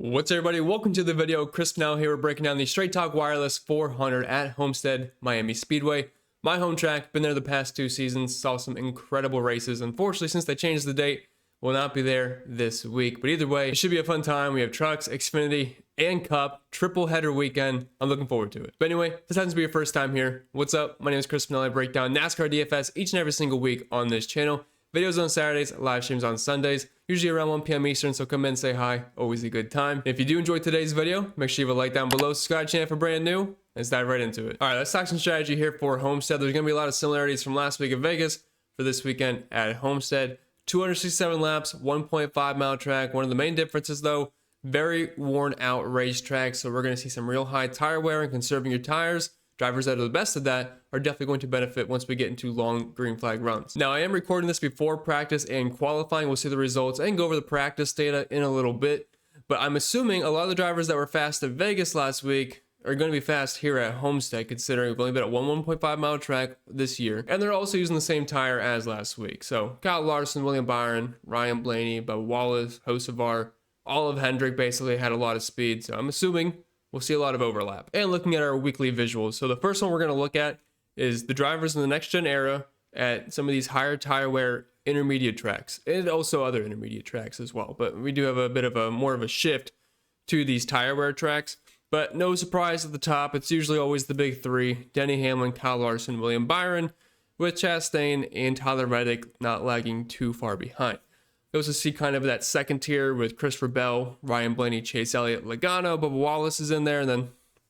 What's up, everybody? Welcome to the video. Chris Pennell here. We're breaking down the Straight Talk Wireless 400 at Homestead, Miami Speedway. My home track, been there the past 2 seasons, saw some incredible races. Unfortunately, since they changed the date, will not be there this week. But either way, it should be a fun time. We have trucks, Xfinity, and Cup, triple header weekend. I'm looking forward to it. But anyway, if this happens to be your first time here, what's up? My name is Chris Pennell. I break down NASCAR DFS each and every single week on this channel. Videos on Saturdays, live streams on Sundays, usually around 1 p.m. Eastern, so come in, say hi, always a good time. If you do enjoy today's video, make sure you leave a like down below, subscribe to the channel for brand new. Let's dive right into it. All right, let's talk some strategy here for Homestead. There's going to be a lot of similarities from last week at Vegas for this weekend at Homestead. 267 laps, 1.5 mile track. One of the main differences, though, very worn out racetrack, so we're going to see some real high tire wear and conserving your tires. Drivers that are the best of that are definitely going to benefit once we get into long green flag runs. Now, I am recording this before practice and qualifying. We'll see the results and go over the practice data in a little bit. But I'm assuming a lot of the drivers that were fast at Vegas last week are going to be fast here at Homestead, considering we've only been at 1.5 mile track this year. And they're also using the same tire as last week. So Kyle Larson, William Byron, Ryan Blaney, Bubba Wallace, Hocevar, all of Hendrick basically had a lot of speed. So I'm assuming we'll see a lot of overlap. And looking at our weekly visuals. So the first one we're going to look at is the drivers in the next gen era at some of these higher tire wear intermediate tracks, and also other intermediate tracks as well. But we do have a bit of a more of a shift to these tire wear tracks. But no surprise at the top, it's usually always the big three: Denny Hamlin, Kyle Larson, William Byron, with Chastain and Tyler Reddick not lagging too far behind. You also see kind of that second tier with Christopher Bell, Ryan Blaney, Chase Elliott, Logano, Bubba Wallace is in there, and then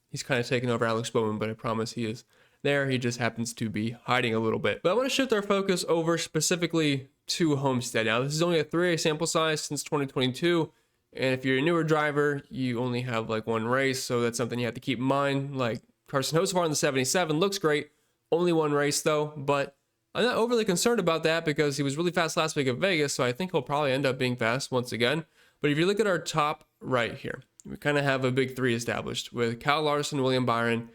he's kind of taking over Alex Bowman, but I promise he is there. He just happens to be hiding a little bit. But I want to shift our focus over specifically to Homestead. Now, this is only a 3A sample size since 2022, and if you're a newer driver, you only have like one race, so that's something you have to keep in mind. Like Carson Hocevar in the 77 looks great, only one race though, but I'm not overly concerned about that because he was really fast last week at Vegas, so I think he'll probably end up being fast once again. But if you look at our top right here, we kind of have a big three established with Kyle Larson, William Byron,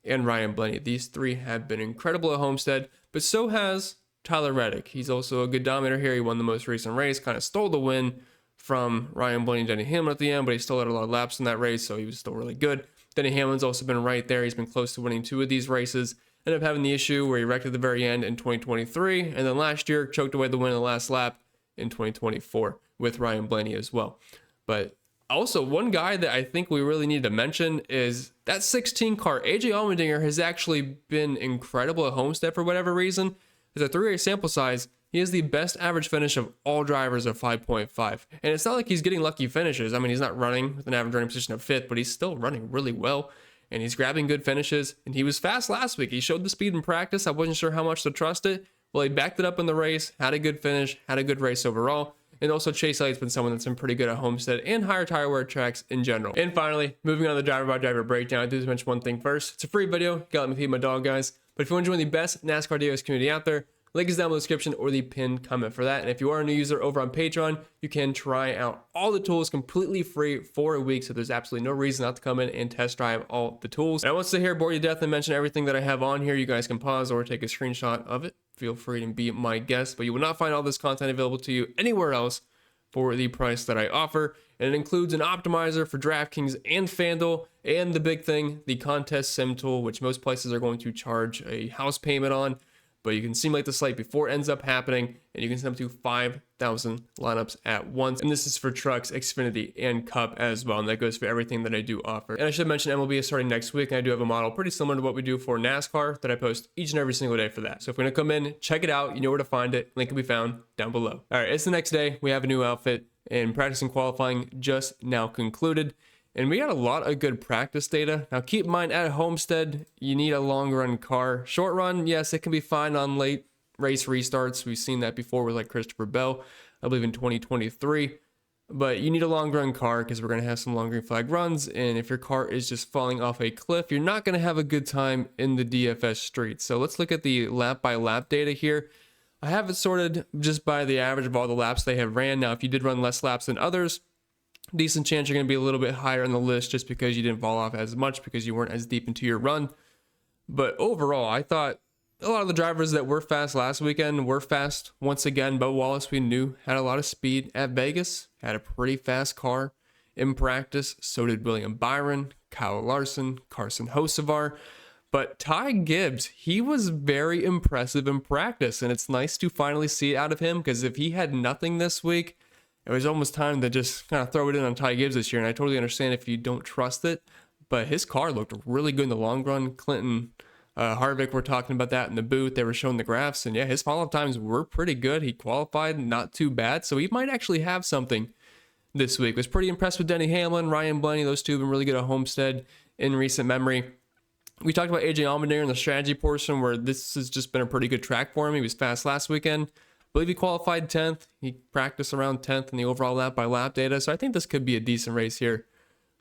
and Ryan Blaney. These three have been incredible at Homestead, but so has Tyler Reddick. He's also a good dominator here. He won the most recent race, kind of stole the win from Ryan Blaney and Denny Hamlin at the end, but he still had a lot of laps in that race, so he was still really good. Denny Hamlin's also been right there. He's been close to winning 2 of these races. Ended up having the issue where he wrecked at the very end in 2023, and then last year choked away the win in the last lap in 2024 with Ryan Blaney as well. But also, one guy that I think we really need to mention is that 16 car. AJ Allmendinger has actually been incredible at Homestead for whatever reason. As a 3A sample size, he has the best average finish of all drivers of 5.5. And it's not like he's getting lucky finishes. I mean, he's not running with an average running position of 5th, but he's still running really well. And he's grabbing good finishes, and he was fast last week. He showed the speed in practice. I wasn't sure how much to trust it. Well, he backed it up in the race, had a good finish, had a good race overall. And also Chase Elliott's been someone that's been pretty good at Homestead and higher tire wear tracks in general. And finally, moving on to the driver by driver breakdown, I do mention one thing first. It's a free video. You gotta let me feed my dog, guys. But if you want to join the best NASCAR DFS community out there, link is down below the description or the pinned comment for that. And if you are a new user over on Patreon, you can try out all the tools completely free for a week. So there's absolutely no reason not to come in and test drive all the tools. And I won't sit here, bore you to death, and mention everything that I have on here. You guys can pause or take a screenshot of it. Feel free to be my guest, but you will not find all this content available to you anywhere else for the price that I offer. And it includes an optimizer for DraftKings and FanDuel, and the big thing, the contest sim tool, which most places are going to charge a house payment on. But you can simulate the slate before it ends up happening, and you can send up to 5,000 lineups at once. And this is for trucks, Xfinity, and Cup as well. And that goes for everything that I do offer. And I should mention MLB is starting next week, and I do have a model pretty similar to what we do for NASCAR that I post each and every single day for that. So if you're gonna come in, check it out. You know where to find it. Link can be found down below. All right, it's the next day. We have a new outfit, and practice and qualifying just now concluded. And we got a lot of good practice data. Now, keep in mind, at Homestead, you need a long run car. Short run, yes, it can be fine on late race restarts. We've seen that before with like Christopher Bell, I believe in 2023. But you need a long run car because we're going to have some long green flag runs. And if your car is just falling off a cliff, you're not going to have a good time in the DFS streets. So let's look at the lap by lap data here. I have it sorted just by the average of all the laps they have ran. Now, if you did run less laps than others, decent chance you're going to be a little bit higher on the list just because you didn't fall off as much because you weren't as deep into your run. But overall, I thought a lot of the drivers that were fast last weekend were fast once again. Bubba Wallace, we knew, had a lot of speed at Vegas, had a pretty fast car. in practice. So did William Byron, Kyle Larson, Carson Hocevar. But Ty Gibbs, he was very impressive in practice, and it's nice to finally see it out of him, because if he had nothing this week, it was almost time to just kind of throw it in on Ty Gibbs this year. And I totally understand if you don't trust it, but his car looked really good in the long run. Clinton Harvick were talking about that in the booth. They were showing the graphs, and yeah, his follow-up times were pretty good. He qualified not too bad, so he might actually have something this week. Was pretty impressed with Denny Hamlin, Ryan Blaney. Those two have been really good at Homestead in recent memory. We talked about AJ Allmendinger in the strategy portion, where this has just been a pretty good track for him. He was fast last weekend. I believe he qualified 10th. He practiced around 10th in the overall lap by lap data, so I think this could be a decent race here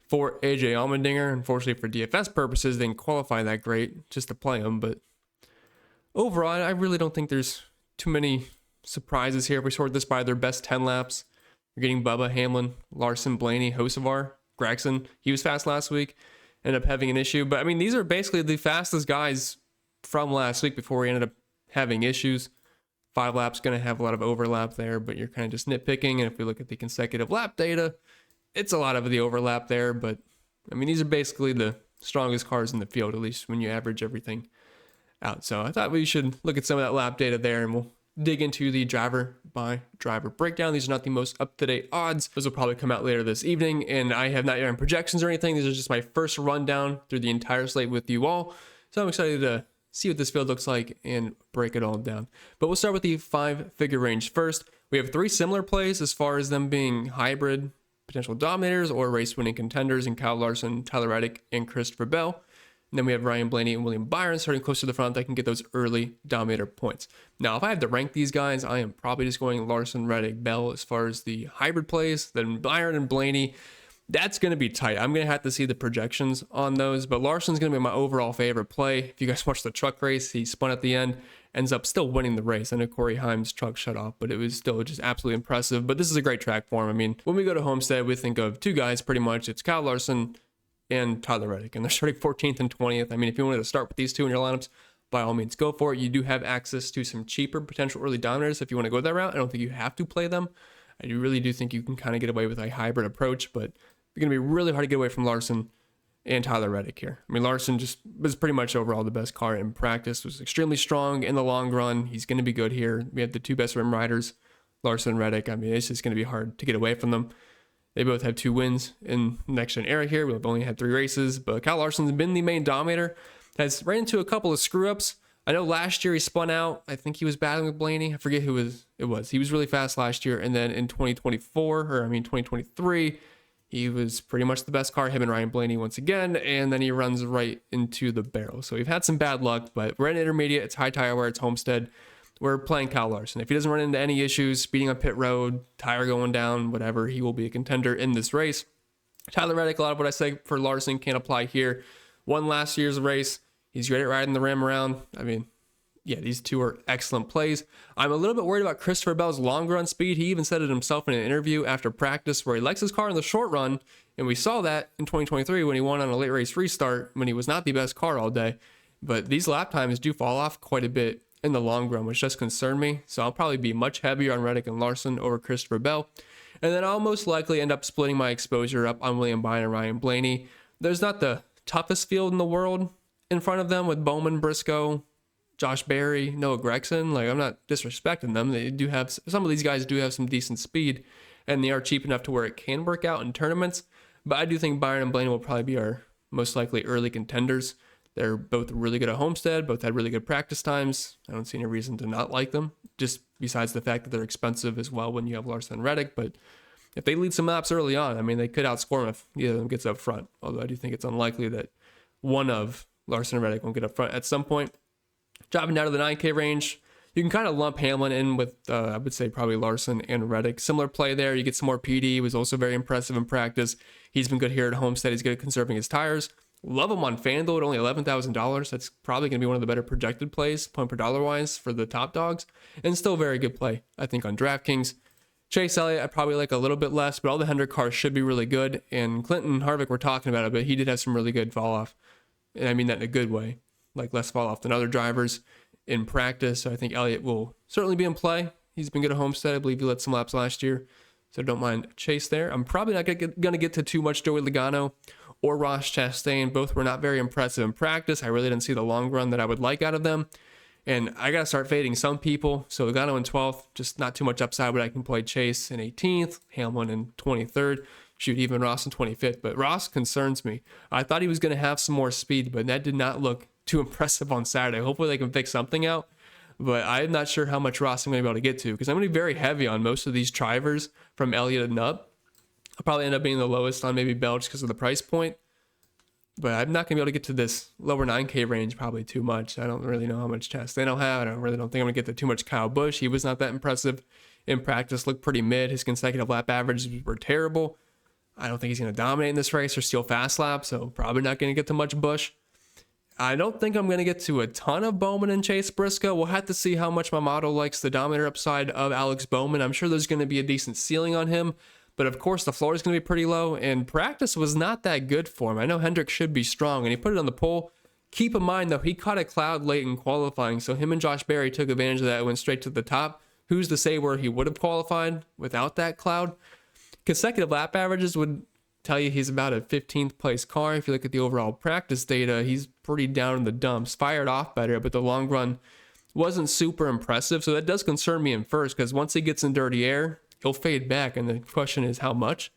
for AJ Allmendinger. Unfortunately, for DFS purposes, they didn't qualify that great just to play him. But overall, I really don't think there's too many surprises here. If we sort this by their best 10 laps, you're getting Bubba, Hamlin, Larson, Blaney, Hocevar, Gregson. He was fast last week, ended up having an issue. But I mean, these are basically the fastest guys from last week before we ended up having issues. 5 laps going to have a lot of overlap there, but you're kind of just nitpicking. And if we look at the consecutive lap data, it's a lot of the overlap there, but I mean, these are basically the strongest cars in the field, at least when you average everything out. So I thought we should look at some of that lap data there, and we'll dig into the driver by driver breakdown. These are not the most up-to-date odds. Those will probably come out later this evening, and I have not yet done projections or anything. These are just my first rundown through the entire slate with you all. So I'm excited to see what this field looks like and break it all down. But we'll start with the 5-figure range first. We have 3 similar plays as far as them being hybrid potential dominators or race-winning contenders in Kyle Larson, Tyler Reddick, and Christopher Bell. And then we have Ryan Blaney and William Byron starting close to the front that can get those early dominator points. Now, if I have to rank these guys, I am probably just going Larson, Reddick, Bell as far as the hybrid plays. Then Byron and Blaney, that's going to be tight. I'm going to have to see the projections on those, but Larson's going to be my overall favorite play. If you guys watch the truck race, he spun at the end, ends up still winning the race. I know Corey Haim's truck shut off, but it was still just absolutely impressive. But this is a great track for him. I mean, when we go to Homestead, we think of 2 guys pretty much. It's Kyle Larson and Tyler Reddick, and they're starting 14th and 20th. I mean, if you wanted to start with these 2 in your lineups, by all means, go for it. You do have access to some cheaper potential early dominators if you want to go that route. I don't think you have to play them. I really do think you can kind of get away with a hybrid approach, but it's going to be really hard to get away from Larson and Tyler Reddick here. I mean, Larson just was pretty much overall the best car in practice, was extremely strong in the long run. He's going to be good here. We have the 2 best rim riders, Larson and Reddick. I mean, it's just going to be hard to get away from them. They both have 2 wins in the next-gen era here. We've only had 3 races, but Kyle Larson's been the main dominator. Has ran into a couple of screw-ups. I know last year he spun out. I think he was battling with Blaney. I forget who it was. He was really fast last year, and then in 2023, he was pretty much the best car, him and Ryan Blaney once again, and then he runs right into the barrel. So we've had some bad luck, but we're in intermediate. It's high tire wear. It's Homestead. We're playing Kyle Larson. If he doesn't run into any issues, speeding on pit road, tire going down, whatever, he will be a contender in this race. Tyler Reddick, a lot of what I say for Larson can apply here. Won last year's race. He's great at riding the rim around. I mean, yeah, these 2 are excellent plays. I'm a little bit worried about Christopher Bell's long run speed. He even said it himself in an interview after practice where he likes his car in the short run, and we saw that in 2023 when he won on a late race restart when he was not the best car all day. But these lap times do fall off quite a bit in the long run, which does concern me. So I'll probably be much heavier on Reddick and Larson over Christopher Bell. And then I'll most likely end up splitting my exposure up on William Byron and Ryan Blaney. There's not the toughest field in the world in front of them with Bowman, Briscoe, Josh Berry, Noah Gregson. Like, I'm not disrespecting them. They do have, some of these guys do have some decent speed, and they are cheap enough to where it can work out in tournaments. But I do think Byron and Blaney will probably be our most likely early contenders. They're both really good at Homestead, both had really good practice times. I don't see any reason to not like them, just besides the fact that they're expensive as well when you have Larson and Reddick. But if they lead some laps early on, I mean, they could outscore them if either of them gets up front. Although I do think it's unlikely that one of Larson and Reddick won't get up front at some point. Dropping down to the 9K range, you can kind of lump Hamlin in with, I would say, probably Larson and Reddick. Similar play there. You get some more PD. He was also very impressive in practice. He's been good here at Homestead. He's good at conserving his tires. Love him on FanDuel at only $11,000. That's probably going to be one of the better projected plays, point per dollar wise, for the top dogs. And still very good play, I think, on DraftKings. Chase Elliott, I probably like a little bit less, but all the Hendrick cars should be really good. And Clinton Harvick, we're talking about it, but he did have some really good fall off. And I mean that in a good way, like less fall off than other drivers in practice. So I think Elliott will certainly be in play. He's been good at Homestead. I believe he led some laps last year. so don't mind Chase there. I'm probably not going to get to too much Joey Logano or Ross Chastain. Both were not very impressive in practice. I really didn't see the long run that I would like out of them. And I got to start fading some people. So Logano in 12th, just not too much upside, but I can play Chase in 18th, Hamlin in 23rd, shoot, even Ross in 25th. But Ross concerns me. I thought he was going to have some more speed, but that did not look too impressive on Saturday. Hopefully they can fix something out. But I'm not sure how much Ross I'm going to be able to get to, because I'm going to be very heavy on most of these drivers from Elliott and up. I'll probably end up being the lowest on maybe Belch because of the price point. But I'm not going to be able to get to this lower 9K range probably too much. I don't really know how much Chastain I'll have. I really don't think I'm going to get to too much Kyle Busch. He was not that impressive in practice, looked pretty mid. His consecutive lap averages were terrible. I don't think he's going to dominate in this race or steal fast laps, so probably not going to get to much Busch. I don't think I'm going to get to a ton of Bowman and Chase Briscoe. We'll have to see how much my model likes the dominator upside of Alex Bowman. I'm sure there's going to be a decent ceiling on him, but of course the floor is going to be pretty low, and practice was not that good for him. I know Hendrick should be strong, and he put it on the pole. Keep in mind, though, he caught a cloud late in qualifying, so him and Josh Berry took advantage of that and went straight to the top. Who's to say where he would have qualified without that cloud? Consecutive lap averages would tell you he's about a 15th place car. If you look at the overall practice data, he's pretty down in the dumps. Fired off better, but the long run wasn't super impressive. So that does concern me in first, because once he gets in dirty air, he'll fade back. And the question is how much.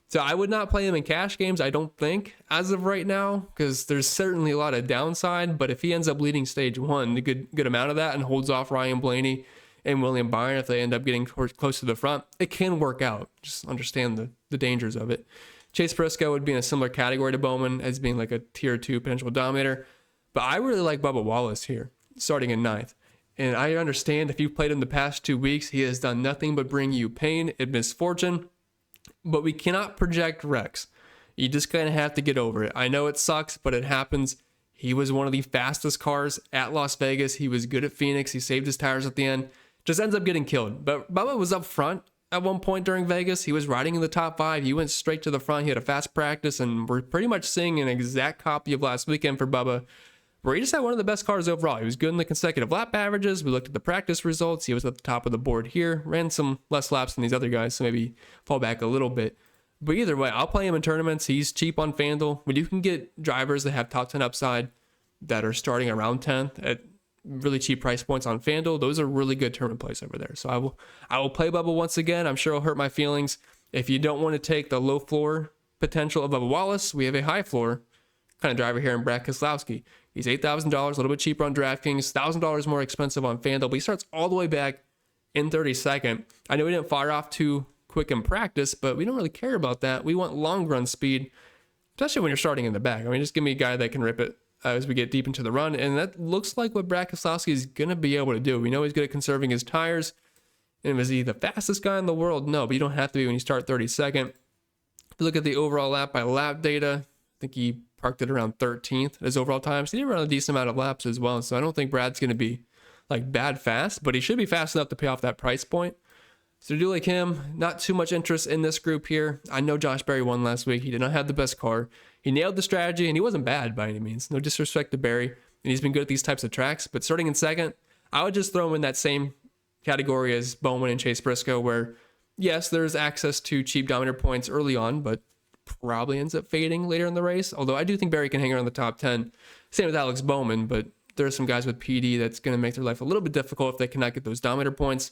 So I would not play him in cash games, I don't think, as of right now, because there's certainly a lot of downside. But if he ends up leading stage one, a good amount of that, and holds off Ryan Blaney and William Byron, if they end up getting close to the front, it can work out. Just understand the dangers of it. Chase Briscoe would be in a similar category to Bowman as being like a tier 2 potential dominator. But I really like Bubba Wallace here, starting in 9th. And I understand if you've played him the past 2 weeks, he has done nothing but bring you pain and misfortune. But we cannot project wrecks. You just kind of have to get over it. I know it sucks, but it happens. He was one of the fastest cars at Las Vegas. He was good at Phoenix. He saved his tires at the end. Just ends up getting killed. But Bubba was up front at one point during Vegas. He was riding in the top 5. He went straight to the front. He had a fast practice, and we're pretty much seeing an exact copy of last weekend for Bubba, where he just had one of the best cars overall. He was good in the consecutive lap averages. We looked at the practice results. He was at the top of the board here. Ran some less laps than these other guys, so maybe fall back a little bit. But either way, I'll play him in tournaments. He's cheap on FanDuel. When you can get drivers that have top 10 upside that are starting around 10th at really cheap price points on FanDuel, those are really good tournament plays over there. So I will play Bubba once again. I'm sure it'll hurt my feelings. If you don't want to take the low floor potential of Bubba Wallace, we have a high floor kind of driver here in Brad Keselowski. He's $8,000, a little bit cheaper on DraftKings, $1,000 more expensive on FanDuel, but he starts all the way back in 32nd. I know he didn't fire off too quick in practice, but we don't really care about that. We want long run speed, especially when you're starting in the back. I mean, just give me a guy that can rip it as we get deep into the run, and that looks like what Brad Keselowski is going to be able to do. We know he's good at conserving his tires. And is he the fastest guy in the world? No, but you don't have to be when you start 32nd. If you look at the overall lap by lap data, I think he parked it around 13th his overall times. He did run a decent amount of laps as well, so I don't think Brad's going to be like bad fast, but he should be fast enough to pay off that price point. So do like him. Not too much interest in this group here. I know Josh Berry won last week. He did not have the best car. He nailed the strategy, and he wasn't bad by any means. No disrespect to Berry, and he's been good at these types of tracks. But starting in second, I would just throw him in that same category as Bowman and Chase Briscoe, where, yes, there's access to cheap dominator points early on, but probably ends up fading later in the race. Although I do think Berry can hang around the top 10. Same with Alex Bowman, but there are some guys with PD that's going to make their life a little bit difficult if they cannot get those dominator points.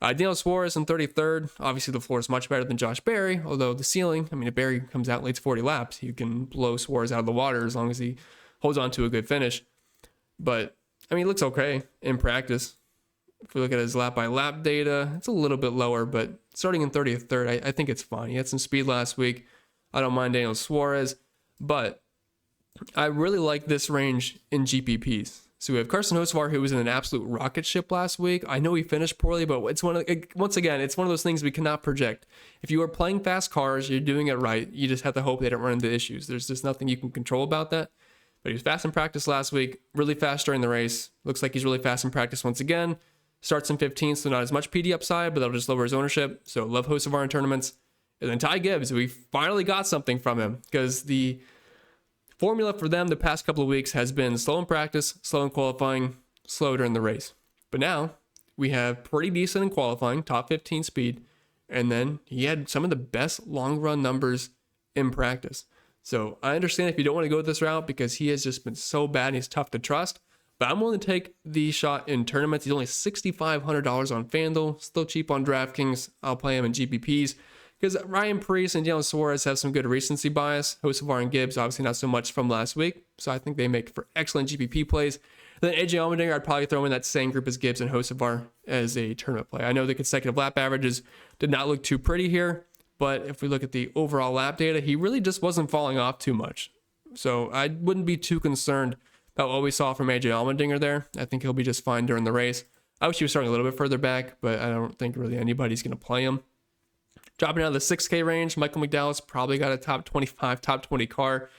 Daniel Suarez in 33rd. Obviously, the floor is much better than Josh Berry, although the ceiling, I mean, if Berry comes out and leads 40 laps, you can blow Suarez out of the water as long as he holds on to a good finish. But, I mean, he looks okay in practice. If we look at his lap by lap data, it's a little bit lower, but starting in 33rd, I think it's fine. He had some speed last week. I don't mind Daniel Suarez, but I really like this range in GPPs. So we have Carson Hocevar, who was in an absolute rocket ship last week. I know he finished poorly, but once again, it's one of those things we cannot project. If you are playing fast cars, you're doing it right. You just have to hope they don't run into issues. There's just nothing you can control about that. But he was fast in practice last week, really fast during the race. Looks like he's really fast in practice once again. Starts in 15th, so not as much PD upside, but that'll just lower his ownership. So love Hocevar in tournaments. And then Ty Gibbs, we finally got something from him, because the formula for them the past couple of weeks has been slow in practice, slow in qualifying, slow during the race. But now we have pretty decent in qualifying, top 15 speed, And then he had some of the best long run numbers in practice. So I understand if you don't want to go this route because he has just been so bad and he's tough to trust. But I'm willing to take the shot in tournaments. He's only $6,500 on FanDuel, still cheap on DraftKings. I'll play him in GPPs because Ryan Preece and Dylan Suarez have some good recency bias. Hocevar and Gibbs, obviously not so much from last week. So I think they make for excellent GPP plays. Then AJ Allmendinger, I'd probably throw in that same group as Gibbs and Hocevar as a tournament play. I know the consecutive lap averages did not look too pretty here, but if we look at the overall lap data, he really just wasn't falling off too much. So I wouldn't be too concerned about what we saw from AJ Allmendinger there. I think he'll be just fine during the race. I wish he was starting a little bit further back, but I don't think really anybody's going to play him. Dropping out of the 6K range, Michael McDowell's probably got a top 25, top 20 car.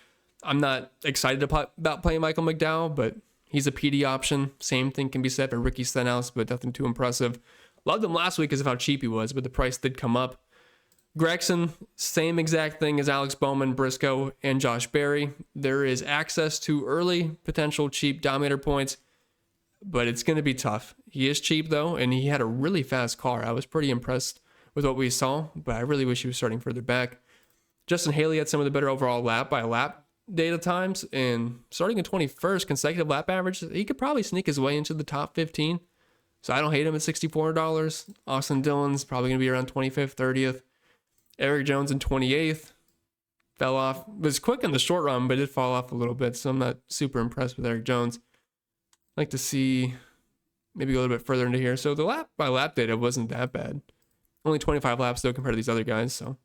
I'm not excited about playing Michael McDowell, but he's a PD option. Same thing can be said for Ricky Stenhouse, but nothing too impressive. Loved him last week because of how cheap he was, but the price did come up. Gregson, same exact thing as Alex Bowman, Briscoe, and Josh Berry. There is access to early potential cheap dominator points, but it's going to be tough. He is cheap, though, and he had a really fast car. I was pretty impressed with what we saw, but I really wish he was starting further back. Justin Haley had some of the better overall lap by lap data times, and starting in 21st consecutive lap average, he could probably sneak his way into the top 15. So I don't hate him at $64. Austin Dillon's probably going to be around 25th, 30th. Eric Jones in 28th. Fell off. Was quick in the short run, but did fall off a little bit, so I'm not super impressed with Eric Jones. I'd like to see maybe go a little bit further into here. So the lap by lap data wasn't that bad. Only 25 laps though compared to these other guys, so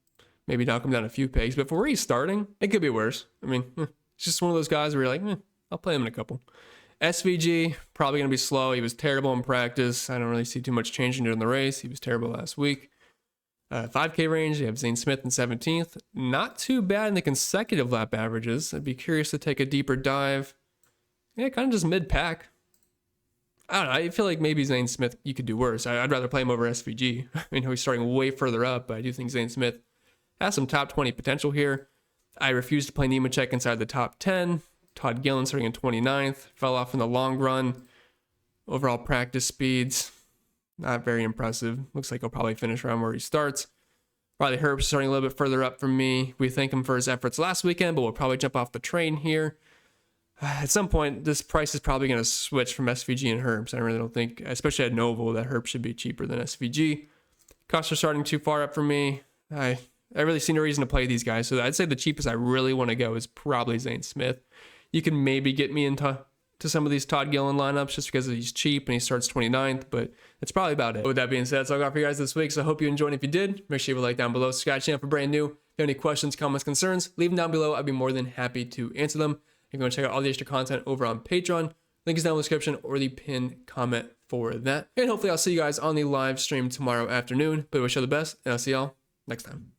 maybe knock him down a few pegs. But for where he's starting, it could be worse. I mean, it's just one of those guys where you're like, I'll play him in a couple. SVG, probably going to be slow. He was terrible in practice. I don't really see too much changing during the race. He was terrible last week. 5K range, you have Zane Smith in 17th. Not too bad in the consecutive lap averages. I'd be curious to take a deeper dive. Yeah, kind of just mid-pack. I don't know. I feel like maybe Zane Smith, you could do worse. I'd rather play him over SVG. I know he's starting way further up, but I do think Zane Smith has some top 20 potential here. I refuse to play Nemechek inside the top 10. Todd Gillen starting in 29th. Fell off in the long run. Overall practice speeds, not very impressive. Looks like he'll probably finish around where he starts. Riley Herbst starting a little bit further up from me. We thank him for his efforts last weekend, but we'll probably jump off the train here. At some point, this price is probably going to switch from SVG and Herbst. I really don't think, especially at Novo, that Herbst should be cheaper than SVG. Costs are starting too far up for me. I really see no reason to play these guys. So I'd say the cheapest I really want to go is probably Zane Smith. You can maybe get me into some of these Todd Gillen lineups just because he's cheap and he starts 29th, but that's probably about it. With that being said, that's all I got for you guys this week. So I hope you enjoyed. If you did, make sure you leave a like down below. Subscribe to the channel for brand new. If you have any questions, comments, concerns, leave them down below. I'd be more than happy to answer them. If you want to check out all the extra content over on Patreon, link is down in the description or the pinned comment for that. And hopefully I'll see you guys on the live stream tomorrow afternoon. But I wish you all the best, and I'll see y'all next time.